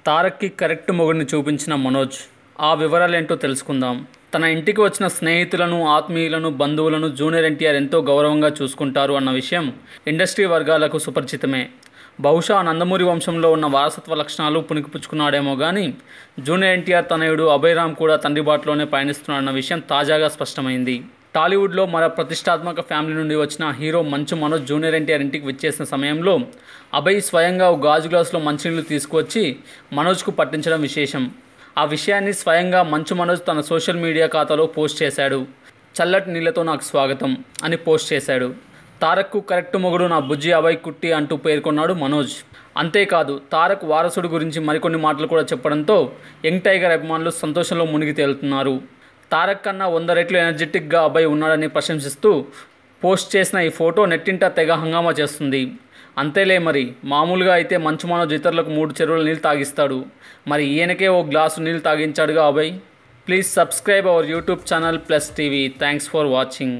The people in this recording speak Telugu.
తారక్కి కరెక్ట్ మొగుడిని చూపించిన మనోజ్. ఆ వివరాలేంటో తెలుసుకుందాం. తన ఇంటికి వచ్చిన స్నేహితులను, ఆత్మీయులను, బంధువులను జూనియర్ ఎన్టీఆర్ ఎంతో గౌరవంగా చూసుకుంటారు అన్న విషయం ఇండస్ట్రీ వర్గాలకు సుపరిచితమే. బహుశా నందమూరి వంశంలో ఉన్న వారసత్వ లక్షణాలు పుణికిపుచ్చుకున్నాడేమో కానీ జూనియర్ ఎన్టీఆర్ తనయుడు అభయరామ్ కూడా తండ్రి బాటలోనే పయనిస్తున్నాడన్న విషయం తాజాగా స్పష్టమైంది. టాలీవుడ్లో మరో ప్రతిష్టాత్మక ఫ్యామిలీ నుండి వచ్చిన హీరో మంచు మనోజ్ జూనియర్ ఎన్టీఆర్ ఇంటికి విచ్చేసిన సమయంలో అభయ్ స్వయంగా ఒక గాజు గ్లాసులో మంచినీళ్లు తీసుకువచ్చి మనోజ్కు పట్టించడం విశేషం. ఆ విషయాన్ని స్వయంగా మంచు మనోజ్ తన సోషల్ మీడియా ఖాతాలో పోస్ట్ చేశాడు. చల్లటి నీళ్లతో నాకు స్వాగతం అని పోస్ట్ చేశాడు. తారక్కు కరెక్ట్ మొగుడు నా బుజ్జి అభయ్ కుట్టి అంటూ పేర్కొన్నాడు మనోజ్. అంతేకాదు, తారక్ వారసుడు గురించి మరికొన్ని మాటలు కూడా చెప్పడంతో యంగ్ టైగర్ అభిమానులు సంతోషంలో మునిగి తేలుతున్నారు. తారక్ కన్నా 100 రెట్లు ఎనర్జెటిక్గా అభయ్ ఉన్నాడని ప్రశంసిస్తూ పోస్ట్ చేసిన ఈ ఫోటో నెట్టింట తెగ హంగామా చేస్తుంది. అంతేలే, మరి మామూలుగా అయితే మంచు మనోజ్ ఇతరులకు 3 చెరువుల నీళ్ళు తాగిస్తాడు. మరి ఈయనకే ఓ గ్లాసు నీళ్ళు తాగించాడుగా Abhay. Please subscribe our YouTube channel plus TV. Thanks for watching.